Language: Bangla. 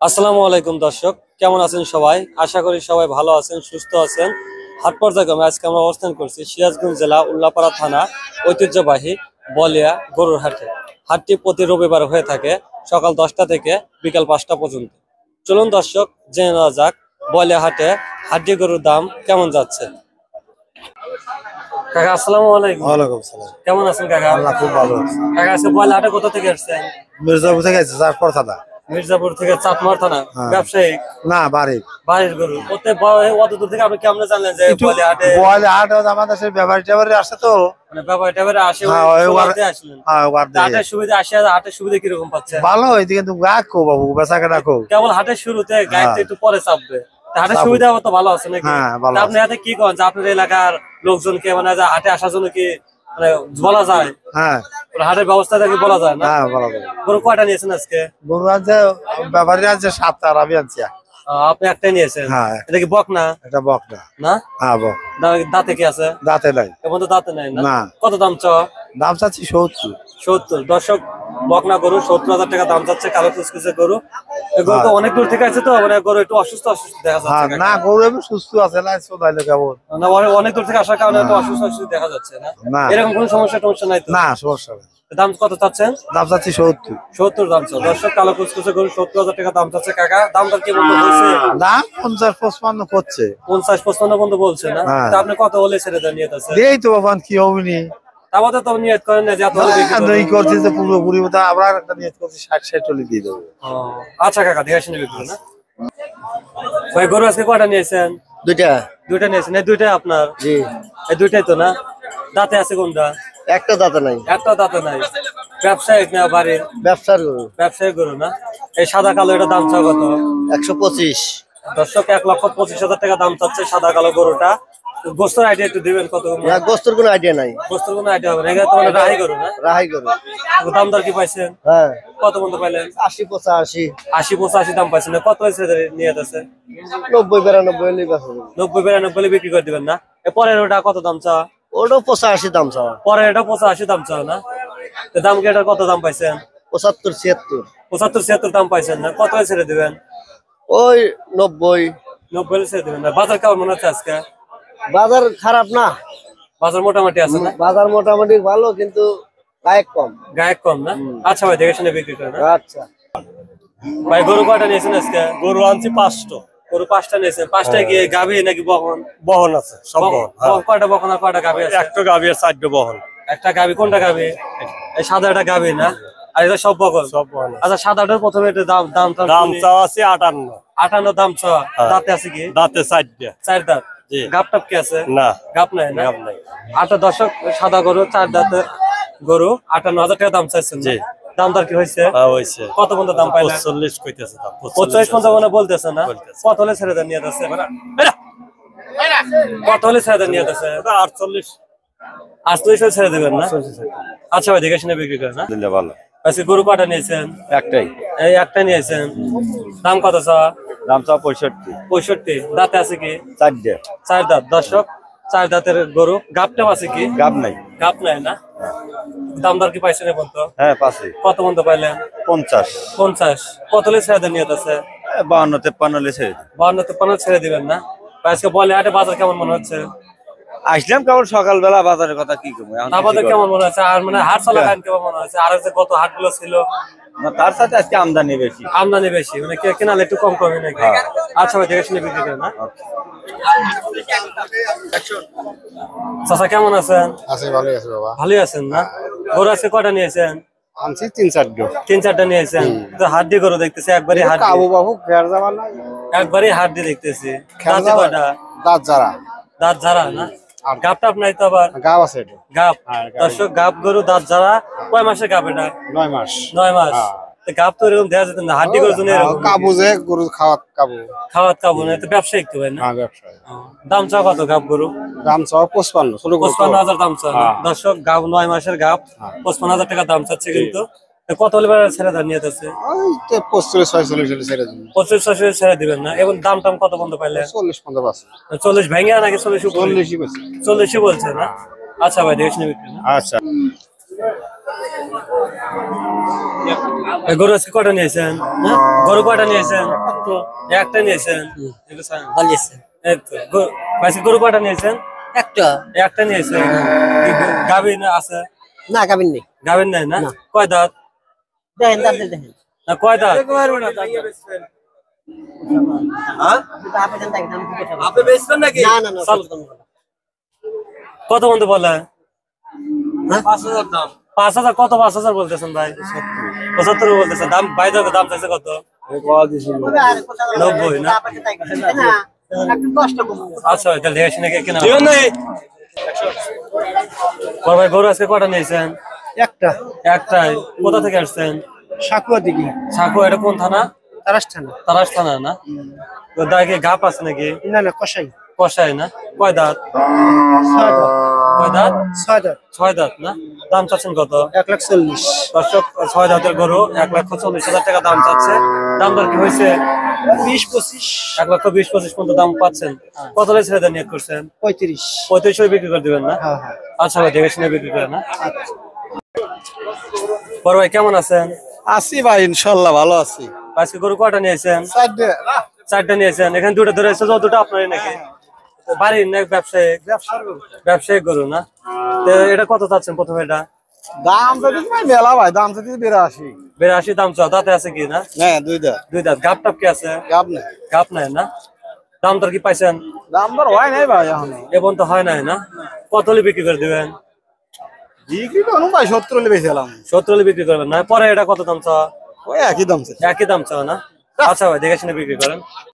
আসসালামু আলাইকুম দর্শক, কেমন আছেন সবাই? আশা করি সবাই ভালো আছেন, সুস্থ আছেন। হাট পর্যায়ক্রমে আজকে আমরা অবস্থান করছি সিরাজগঞ্জ জেলা উল্লাপাড়া থানা ঐতিহ্যবাহী বলিয়া গরুর হাটে। হাটটি প্রতি রবিবার হয়ে থাকে সকাল 10টা থেকে বিকাল 5টা পর্যন্ত। চলুন দর্শক, জেনে নেওয়া যাক বলিয়া হাটে হাড্ডি গরুর দাম কেমন যাচ্ছে। কাকা আসসালামু আলাইকুম। ওয়ালাইকুম সালাম। কেমন আছেন কাকা? আল্লাহ খুব ভালো আছে। কাকা আজকে বলিয়া হাটে কোথা থেকে আসছেন? মির্জাপুর থেকে এসেছে, তারপর থানা। মির্জাপুর থেকে চাটমার থানা। হ্যাঁ। ব্যবসায়িক না, বাড়ি। বাড়ির গরু অত দূর থেকে আপনি কেমন জানলেন যে বলে হাটে? বলে হাট আমাদের সেই ব্যাপারী ট্যাপারী আসে তো। মানে ব্যাপারী ট্যাপারী আসে, হ্যাঁ, ওই ওই সময়তে আসলেন। হ্যাঁ, ওবার দিয়ে। হাটের সুবিধা আসে, হাটের সুবিধা কিরকম পাচ্ছেন? ভালো হয়েছে, কিন্তু রাখো বাবু, বেচা কেনা কো। কেবল হাটের শুরুতে গাড়িতে একটু পরে চাপবে। তা হাটের চাপবে। সুবিধা তো ভালো আছে নাকি? হ্যাঁ, ভালো তা আপনি আছে। হাতে কি করেন যে আপনার এলাকার লোকজনকে মানে যে হাটে আসার জন্য কি মানে বলা যায়? হ্যাঁ, হাটের ব্যবস্থা কি বলা যায় না? হ্যাঁ, ভালো ভালো। গরু কয়টা নিয়েছেন আজকে? গরু আনছে ব্যাপারী আছে 7টা, আর আমি আনছি। আপনি একটাই নিয়েছেন? হ্যাঁ। এটা কি বক না? এটা বক না। না, হ্যাঁ, বক। দাঁতে কি আছে? দাঁতে নাই। এখন তো দাঁতে নাই না? না। কত দাম চ? দাম চাচ্ছি 70। 70। দর্শক, বকনা গরু 70,000 টাকা দাম যাচ্ছে, কালো কুচকুচে গরু। এই গরু তো অনেক দূর থেকে আছে, তো মানে গরু একটু অসুস্থ অসুস্থ দেখা হ্যাঁ, যাচ্ছে। না, গরু এমনি সুস্থ আছে, না চোদাইলে কেমন। না, অনেক দূর থেকে আসার কারণে একটু অসুস্থ অসুস্থ দেখা যাচ্ছে না? না। এরকম কোনো সমস্যা টমস্যা নাই তো? না, সমস্যা নেই। দাম কত চাচ্ছেন? দাম চাচ্ছি 70। 70 দাম চাও। দর্শক, কালো কুচকুচে গরু 70,000 টাকা দাম চাচ্ছে কাকা। দামটা কি বলতে হয়েছে? দাম 50-55 করছে। 50-55 পর্যন্ত বলছে না? হ্যাঁ। তা আপনি কত হলে ছেড়ে দেন নিয়ত আছে? এই তো বাবান, কি হবনি। আমাদের তো নিয়ত করেন না যে এত হলে বিক্রি করবেন। এই করছি যে পুরোপুরি তা আমরা একটা নিয়ত করছি 60-60 দিয়ে দেবো। ও, আচ্ছা কাকা, দেখে শুনে বিক্রি না। ভাই গরু আজকে কয়টা নিয়েছেন? দুইটা নিয়েছেন? এই দুইটাই আপনার? জি। এই দুইটাই তো না? দাঁতে আছে কোনটা? একটা দাঁতে নাই। একটা দাঁতে নাই। ব্যবসায়িক না বাড়ির? ব্যবসার গরু। ব্যবসায়িক গরু না? এই সাদা কালো এটা দাম চাও কত? 125। দর্শক, 1,25,000 টাকা দাম চাচ্ছে সাদা কালো গরুটা। গোস্তর আইডিয়া একটু দিবেন কত? গোস্তর কোনো আইডিয়া নাই। গোস্তর কোনো আইডিয়া হবে না? এটা তো মানে রাহি গরু না? রাহাই গরু। দাম দর কি পাইছেন? হ্যাঁ। কত বন্ধ পাইলেন? 80-85। 80-85 দাম পাইছেন না? কত হয়েছে নিয়ে আছে? 90-92 হলেই বেচা যাবে। 90-92 বিক্রি করে দিবেন না? পরের ওটা কত দাম চা? ওটাও 85 দাম চাওয়া। পরের এটা 85 দাম চাও না? তো দাম কি এটার কত দাম পাইছেন? 75-76। 75-76 দাম পাইছেন না? কত ছেড়ে দিবেন? ওই 90। 90 ছেড়ে দিবেন না? বাজার কেমন মনে হচ্ছে আজকে? বাজার খারাপ না। বাজার মোটামুটি আছে না? বাজার মোটামুটি ভালো, কিন্তু গায়ক কম। গায়ক কম না? আচ্ছা ভাই, দেখে শুনে বিক্রি করেন। আচ্ছা ভাই গরু কয়টা নিয়েছেন আজকে? গরু আনছি 5টা। গরু 5টা নিয়েছেন? 5টায় কি গাভী নাকি বহন? বহন আছে, সব বহন। কয়টা বহন আর কয়টা গাভী আছে? একটা গাভী আর 4টা বহন। একটা গাভী? কোনটা গাভী? এই সাদা একটা গাভী না? আর এটা সব বহন? সব বহন আছে। আচ্ছা, সাদাটার প্রথমে এটা দাম দাম চাওয়া আছে 58। 58 দাম চাওয়া। হ্যাঁ। দাঁতে আছে কি? দাঁতে 4টা। 4 দাঁত? জি। গাপ টাপ কি আছে? না, গাপ নাই না? গাব নাই। আচ্ছা দর্শক, সাদা গরু 4 দাঁতের গরু 58,000 টাকা দাম চাইছেন? জি। দাম দর কি হয়েছে? হইছে। কত পর্যন্ত দাম পাইলেন? 45 কইতেছে দাম। 45-55 বলতেছে না? বলতেছে। কত হলে ছেড়ে দেন নিয়ে যাচ্ছে? কত হলে ছেড়ে দেন নিয়ে যাচ্ছে? 48 48 হলে ছেড়ে দেবেন না? আচ্ছা ভাই, দেখে শুনে বিক্রি করেন না? দিলে ভালো। আজকে গরু কয়টা নিয়েছেন? একটাই। এই একটা নিয়েছেন? দাম কত চা? দাম চাওয়া 65। 65। দাঁতে আছে কি? 4টা। 4 দাঁত। দর্শক, 4 দাঁতের গরু। গাপটাও আছে কি? গাব নাই। গাপ নাই না? দাম দর কি পাইছেন এখন তো? হ্যাঁ, 5। কত বন্ধ পাইলেন? 50। 50। কত হলে ছেড়ে দেন নিয়ে আছে? 52-53 লেছে। 52-53 ছেড়ে দিবেন না? আজকে বলে হাটে বাজার কেমন মনে হচ্ছে? আসলাম কেমন সকালবেলা, বাজারের কথা কি কমে। আমাদের কেমন মনে হচ্ছে? আর মানে হাট চলাকালীন কেমন মনে হচ্ছে? আর যে গত হাটগুলো ছিল তার সাথে আজকে আমদানি বেশি। আমদানি বেশি, মানে কেনালে একটু কম কমে নাকি? আচ্ছা ভাই, দেখে শুনে বিক্রি করেন না? চাচা কেমন আছেন? আছে, ভালোই আছে বাবা। ভালোই আছেন না? গরু আজকে কয়টা নিয়েছেন? আনছি 3-4টা। 3-4টা নিয়েছেন? তো হাট দিয়ে গরু দেখতেছি, একবারই হাট কাবু বাবু ফের যাবার না। একবারই হাট দিয়ে দেখতেছি। দাঁতে কয়টা? দাঁত যারা। দাঁত ঝাড়া না? গাপ টাপ নাই তো আবার? গাব আছে এটা। গাপ। দর্শক, গাপ গরু দাঁত ঝাড়া। কয় মাসে গাপ এটা? 9 মাস। 9 মাস। তো গাপ তো এরকম দেখা যেত না, হাড্ডি গরুর জন্য এরকম কাবু যে গরু খাওয়াত কাবু। খাওয়াত কাবু না, তো ব্যবসায়িক তো ভাই না? হ্যাঁ, ব্যবসায়ী। দাম চা কত গাপ গরু? দাম চাও 55। 55,000 দাম চা। দর্শক, গাপ 9 মাসের গাপ 55,000 টাকা দাম চাচ্ছে, কিন্তু কত হলে ছেড়ে দেওয়ার নিয়ত আছে? ওই 45-46 ছেড়ে দিন। 45 ছেড়ে দিবেন না? এবং দাম টাম কত বন্ধ পাইলে? 40-50 আছে। 40 ভেঙে নাকি 40 উপরে? 40ই বলছি। 40 বলছে না? আচ্ছা ভাই, দেখে শুনে বিক্রি না? আচ্ছা। এই গরু আজকে কটা নিয়েছেন? গরু কয়টা নিয়েছেন? একটা নিয়েছেন। এই তো আজকে গরু কয়টা নিয়েছেন? একটা নিয়েছেন। কি গাভীর আছে? না গাবিন নেই গাভীর নাই না? কয় দাঁত? দেখেন তাদের দেখেন না কয় দাঁত? আপনি বেচবেন নাকি না না না চল। কত বন্ধু বলে? 5,000 কত? 5,000 বলতেছেন ভাই? 75 বলতেছেন। দাম ভাই দাম চাইছে কত? 90 না? আচ্ছা ভাই তাহলে দেখে শুনে কেনা ভাই। গরু আজকে কটা নিয়েছেন? একটা একটাই। কোথা থেকে আসছেন? সাকুয়া দিকে সাঁকো, এটা কোন থানা? তারাস্থানা তারাস থানা না? তো দাঁড়িয়ে গাপ আছে নাকি? না না কষাই কষাই না? কয় দাঁত? 6 দাঁত কয় দাঁত? 6 দাঁত 6 দাঁত না? দাম চাচ্ছেন কত? 1,40,000 দর্শক 6 দাঁতের গরু 1,40,000 টাকা দাম চাচ্ছে। দাম দর কি হয়েছে? 20-25 1,20,000-25,000 পর্যন্ত দাম পাচ্ছেন। কত রে ছেড়ে নিয়োগ করছেন? 35 35 বিক্রি করে দিবেন না? হ্যাঁ হ্যাঁ আচ্ছা ভাই দেখে শুনে বিক্রি করেন না? বড় ভাই কেমন আছেন? আছি ভাই ইনশাল্লাহ ভালো আছি। আজকে গরু কয়টা নিয়েছেন? 4টা নিয়েছেন। এখানে দুটো ধরে এসেছে, দুটো আপনারই নাকি? বাড়ির না ব্যবসায়ী? ব্যবসায়িক গরু না? তো এটা কত চাচ্ছেন প্রথমে? এটা দাম তো দিচ্ছি ভাই মেলা ভাই, দাম তো দিচ্ছি 82। 82 দাম চাও। দাঁতে আছে কি না? হ্যাঁ 2 দাঁত। 2 দাঁত। গাপ টাপ কি আছে? গাব না, গাপ নাই না? দাম দর কি পাইছেন? দাম দর হয় নাই ভাই এখন। এবং তো হয় নাই না? কত হলে বিক্রি করে দিবেন? বিক্রি তো ভাই 70 হলে বেচলাম। 70 হলে বিক্রি করবেন না? পরে এটা কত দাম চাও? ওই একই দাম একই দাম চাও না? আচ্ছা ভাই দেখে শুনে বিক্রি করেন।